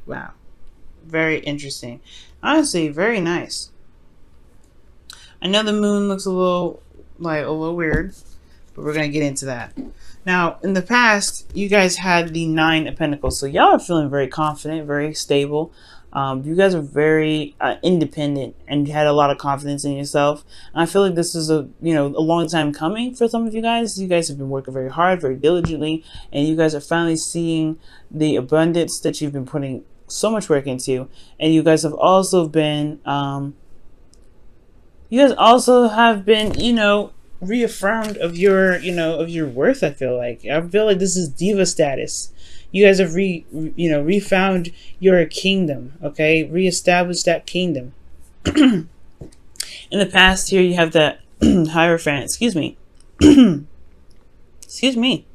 wow, very interesting. Honestly, very nice. I know the moon looks a little weird, but we're gonna get into that. Now, in the past, you guys had the Nine of Pentacles, so y'all are feeling very confident, very stable. You guys are very independent, and you had a lot of confidence in yourself. And I feel like this is a long time coming for some of you guys. You guys have been working very hard, very diligently, and you guys are finally seeing the abundance that you've been putting so much work into. And you guys have also been reaffirmed of your worth. I feel like this is diva status. You guys have refound your kingdom. Okay, reestablished that kingdom. In the past here, you have that Hierophant. Excuse me. Excuse me.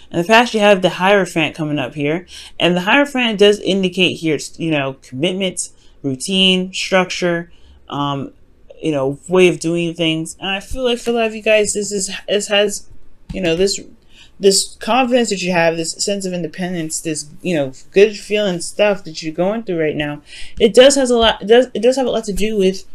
In the past, you have the Hierophant coming up here, and the Hierophant does indicate here, commitment, routine, structure, way of doing things. And I feel like for a lot of you guys, this has, this confidence that you have, this sense of independence, this good feeling stuff that you're going through right now. It does have a lot to do with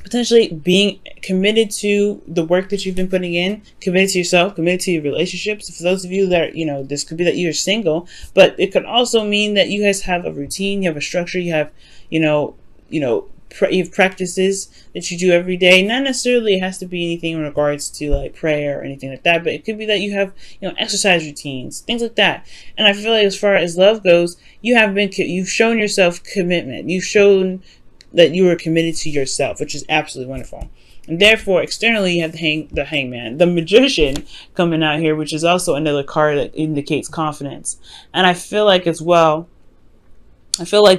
potentially being committed to the work that you've been putting in, committed to yourself, committed to your relationships. For those of you that this could be that you're single, but it could also mean that you guys have a routine, you have a structure, you have you have practices that you do every day. Not necessarily it has to be anything in regards to like prayer or anything like that, but it could be that you have exercise routines, things like that. And I feel like as far as love goes, you've shown yourself commitment. You've shown that you are committed to yourself, which is absolutely wonderful. And therefore, externally, you have the Hangman, the Magician coming out here, which is also another card that indicates confidence. And I feel like as well,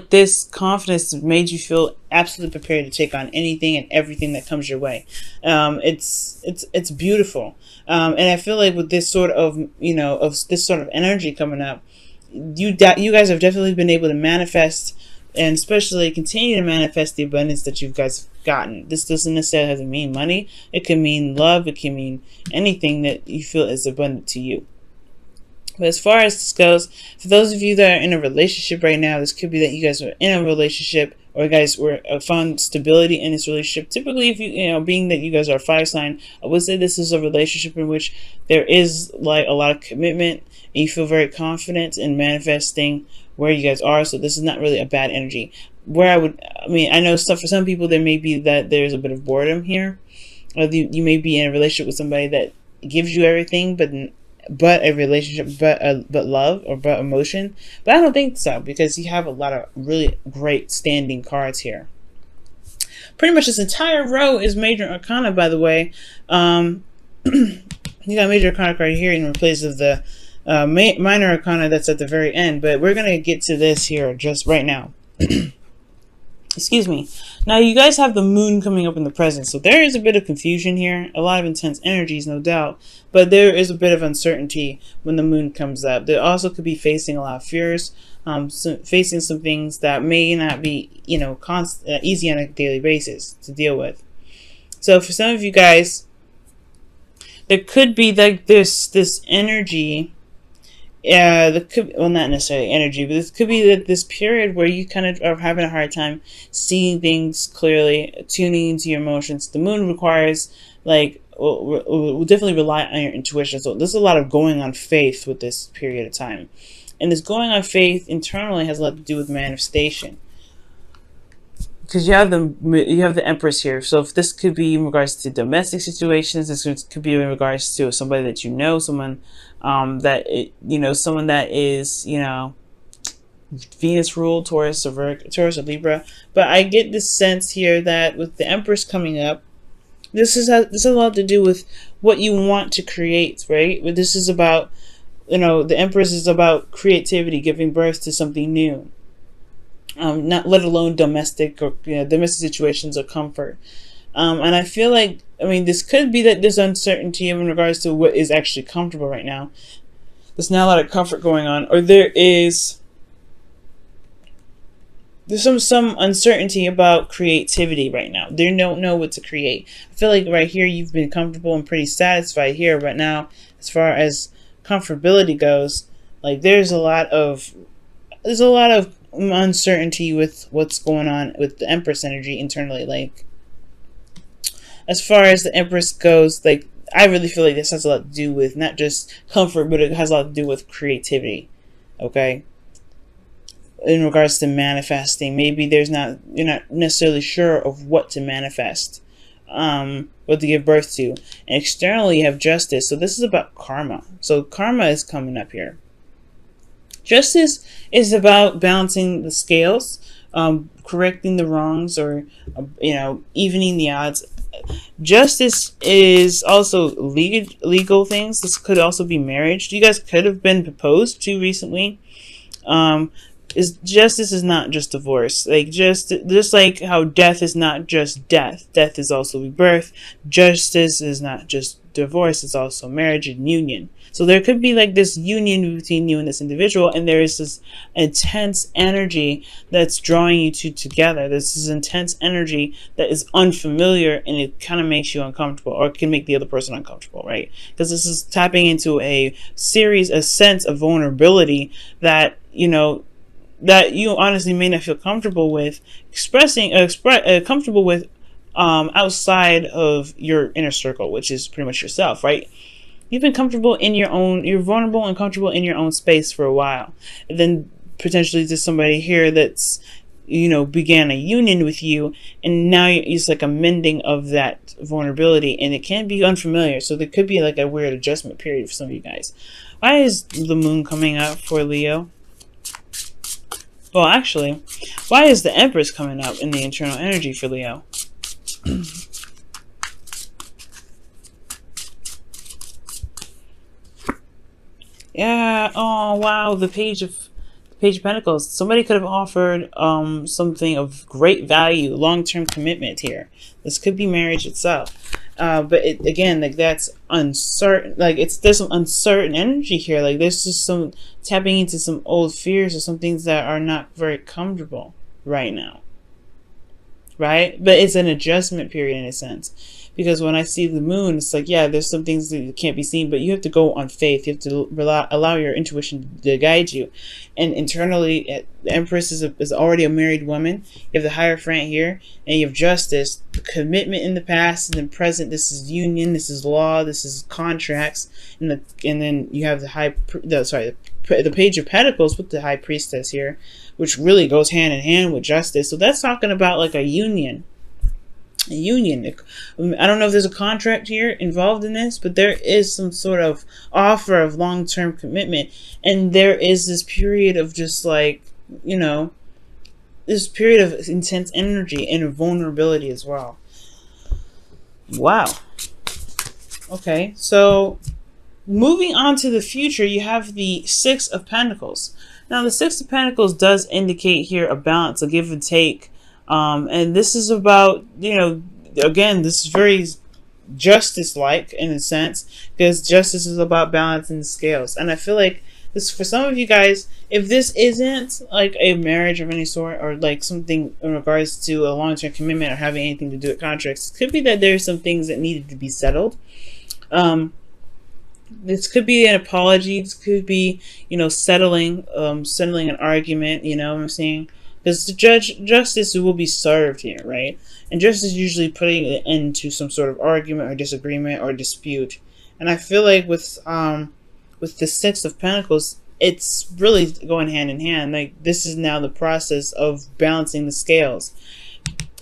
this confidence made you feel absolutely prepared to take on anything and everything that comes your way. It's beautiful, and I feel like with this sort of this sort of energy coming up, you guys have definitely been able to manifest, and especially continue to manifest the abundance that you guys have gotten. This doesn't necessarily have to mean money. It can mean love. It can mean anything that you feel is abundant to you. But as far as this goes, for those of you that are in a relationship right now, this could be that you guys are in a relationship, or you guys found stability in this relationship. Typically, if being that you guys are a fire sign, I would say this is a relationship in which there is like a lot of commitment, and you feel very confident in manifesting where you guys are. So this is not really a bad energy. I know for some people there may be that there's a bit of boredom here, or you may be in a relationship with somebody that gives you everything, but a relationship, but love, or but emotion. But I don't think so, because you have a lot of really great standing cards here. Pretty much this entire row is major arcana, by the way. You got major arcana card here in place of the minor arcana that's at the very end. But we're gonna get to this here just right now. Excuse me. Now you guys have the moon coming up in the present, so there is a bit of confusion here, a lot of intense energies, no doubt, but there is a bit of uncertainty when the moon comes up. There also could be facing a lot of fears, facing some things that may not be, easy on a daily basis to deal with. So for some of you guys, there could be like this energy. Yeah, not necessarily energy, but this could be this period where you kind of are having a hard time seeing things clearly, tuning into your emotions. The moon requires, will definitely rely on your intuition. So there's a lot of going on faith with this period of time. And this going on faith internally has a lot to do with manifestation. Because you have the Empress here. So if this could be in regards to domestic situations, this could be in regards to somebody that someone that is Venus ruled, Taurus or Libra. But I get this sense here that with the Empress coming up, this has a lot to do with what you want to create, right? This is about, the Empress is about creativity, giving birth to something new. Not let alone domestic situations or comfort. And I feel like, this could be that there's uncertainty in regards to what is actually comfortable right now. There's not a lot of comfort going on, or there's some uncertainty about creativity right now. They don't know what to create. I feel like right here you've been comfortable and pretty satisfied here, but now as far as comfortability goes, like there's a lot of uncertainty with what's going on with the Empress energy internally. Like, as far as the Empress goes, like, I really feel like this has a lot to do with not just comfort, but it has a lot to do with creativity. Okay, in regards to manifesting, maybe you're not necessarily sure of what to manifest, what to give birth to. And externally, you have justice. So this is about karma. So karma is coming up here. Justice is about balancing the scales, correcting the wrongs, or evening the odds. Justice is also legal things. This could also be marriage. You guys could have been proposed to recently. Is justice is not just divorce. Like, just like how death is not just death. Death is also rebirth. Justice is not just divorce. It's also marriage and union. So there could be like this union between you and this individual, and there is this intense energy that's drawing you two together. This is intense energy that is unfamiliar, and it kind of makes you uncomfortable, or can make the other person uncomfortable, right? Because this is tapping into a sense of vulnerability that that you honestly may not feel comfortable with comfortable with outside of your inner circle, which is pretty much yourself, right? You've been comfortable in you're vulnerable and comfortable in your own space for a while. And then potentially there's somebody here that's, began a union with you, and now it's like a mending of that vulnerability, and it can be unfamiliar. So there could be like a weird adjustment period for some of you guys. Why is the moon coming up for Leo? Well, actually, why is the Empress coming up in the internal energy for Leo? Yeah. Oh, wow. The Page of Pentacles. Somebody could have offered something of great value, long-term commitment here. This could be marriage itself. But again, like, that's uncertain. Like, there's some uncertain energy here. Like, there's just some tapping into some old fears or some things that are not very comfortable right now. Right? But it's an adjustment period in a sense. Because when I see the moon, it's like, yeah, there's some things that can't be seen, but you have to go on faith. You have to allow your intuition to guide you. And internally, the Empress is already a married woman. You have the Hierophant here, and you have justice, commitment in the past, and then present. This is union, this is law, this is contracts, and then you have the Page of Pentacles with the High Priestess here, which really goes hand in hand with justice. So that's talking about like a union. I don't know if there's a contract here involved in this, but there is some sort of offer of long-term commitment, and there is this period of just like, this period of intense energy and vulnerability as well. Wow. Okay, so moving on to the future, you have the Six of Pentacles. Now, the Six of Pentacles does indicate here a balance, a give and take. And this is about, again, this is very justice-like in a sense, because justice is about balancing the scales. And I feel like this, for some of you guys, if this isn't like a marriage of any sort, or like something in regards to a long-term commitment or having anything to do with contracts, it could be that there's some things that needed to be settled. This could be an apology. This could be, settling an argument, what I'm saying? Because the justice will be served here, right? And justice is usually putting an end to some sort of argument or disagreement or dispute. And I feel like with the Six of Pentacles, it's really going hand in hand. Like, this is now the process of balancing the scales.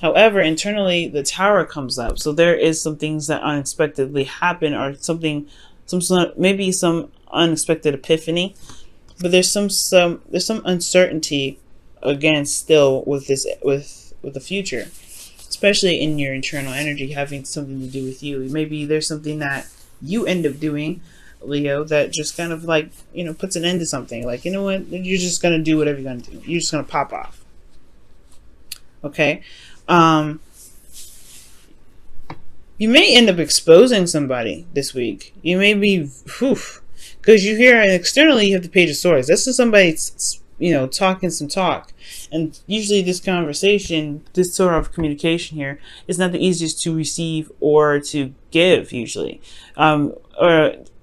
However, internally, the Tower comes up. So there is some things that unexpectedly happen, or maybe some unexpected epiphany. But there's some uncertainty, again, still with the future, especially in your internal energy having something to do with you. Maybe there's something that you end up doing, Leo, that just kind of like, puts an end to something. Like, you know what, you're just gonna do whatever you're gonna do. You're just gonna pop off. Okay. You may end up exposing somebody this week. You may be, because you hear externally you have the Page of Swords. This is somebody, talking some talk. And usually this conversation, this sort of communication here, is not the easiest to receive or to give, usually. Or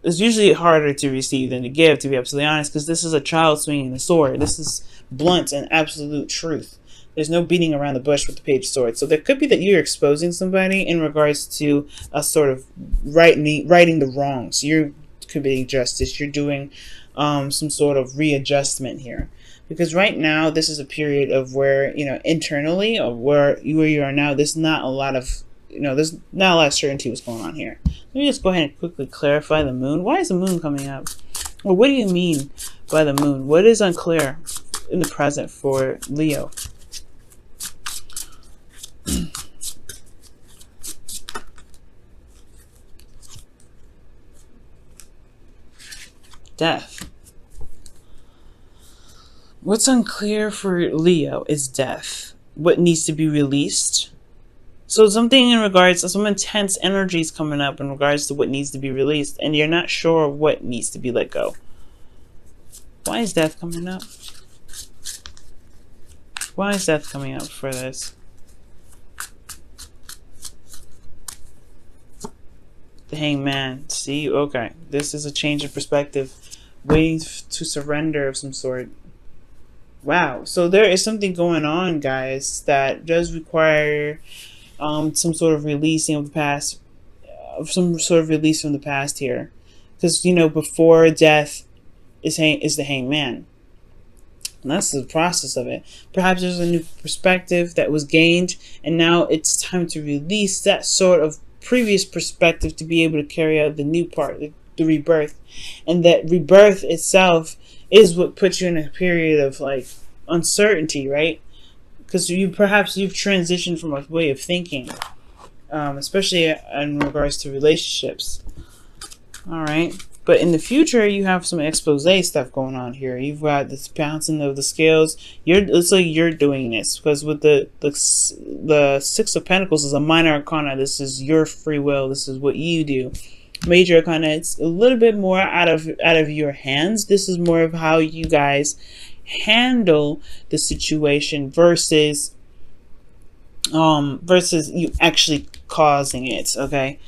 it's usually harder to receive than to give, to be absolutely honest, because this is a child swinging the sword. This is blunt and absolute truth. There's no beating around the bush with the Page of Swords. So there could be that you're exposing somebody in regards to a sort of righting the wrongs. You're committing justice. You're doing some sort of readjustment here. Because right now, this is a period of where, internally, or where you are now, there's not a lot of, there's not a lot of certainty what's going on here. Let me just go ahead and quickly clarify the moon. Why is the moon coming up? Well, what do you mean by the moon? What is unclear in the present for Leo? Death. What's unclear for Leo is death. What needs to be released. So something in regards to some intense energy is coming up in regards to what needs to be released, and you're not sure what needs to be let go. Why is death coming up? Why is death coming up for this? The Hangman. See, okay, this is a change of perspective, waiting to surrender of some sort. Wow, so there is something going on, guys, that does require some sort of releasing of the past, some sort of release from the past here, because before death is the Hangman, and that's the process of it. Perhaps there's a new perspective that was gained, and now it's time to release that sort of previous perspective to be able to carry out the new part, the rebirth. And that rebirth itself is what puts you in a period of like uncertainty, right? Because you've transitioned from a way of thinking, especially in regards to relationships. All right, but in the future, you have some expose stuff going on here. You've got this bouncing of the scales. It's like you're doing this because with the Six of Pentacles is a minor arcana. This is your free will. This is what you do. Major arcana, it's a little bit more out of your hands. This is more of how you guys handle the situation versus you actually causing it. Okay,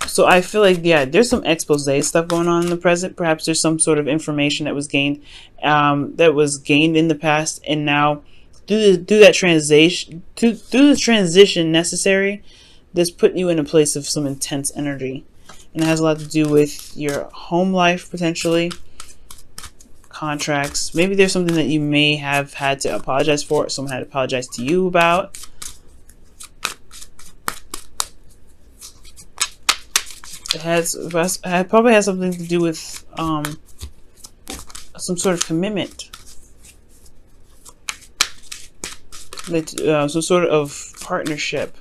so I feel like, yeah, there's some expose stuff going on in the present. Perhaps there's some sort of information that was gained in the past, and now through the transition necessary, this put you in a place of some intense energy, and it has a lot to do with your home life, potentially contracts. Maybe there's something that you may have had to apologize for, or someone had to apologize to you about. It probably has something to do with some sort of commitment, some sort of partnership.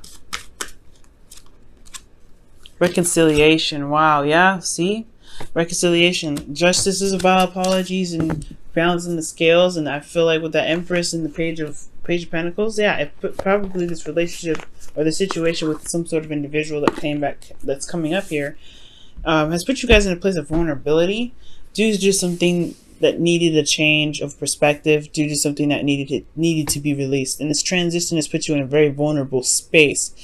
Reconciliation. Wow, yeah, see? Reconciliation. Justice is about apologies and balancing the scales, and I feel like with the Empress and the Page of Pentacles, yeah, it put probably this relationship or the situation with some sort of individual that's coming up here, has put you guys in a place of vulnerability due to just something that needed a change of perspective, due to something that needed to be released. And this transition has put you in a very vulnerable space.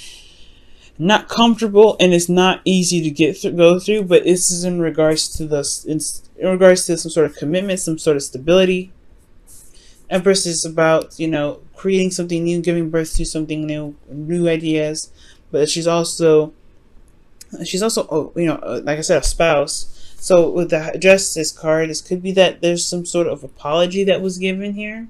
Not comfortable, and it's not easy to go through, but this is in regards to some sort of commitment, some sort of stability. Empress is about, creating something new, giving birth to something new ideas, but she's also like I said, a spouse. So with the Justice card, this could be that there's some sort of apology that was given here,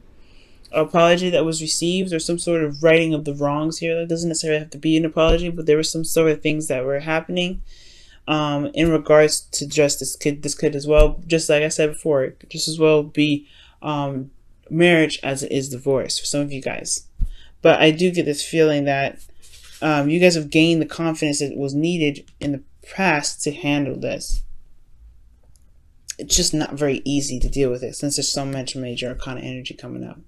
apology that was received, or some sort of righting of the wrongs here. That doesn't necessarily have to be an apology, but there were some sort of things that were happening in regards to justice. This could as well, just like I said before, just as well be marriage as it is divorce for some of you guys. But I do get this feeling that you guys have gained the confidence that was needed in the past to handle this. It's just not very easy to deal with it since there's so much major arcana energy coming up.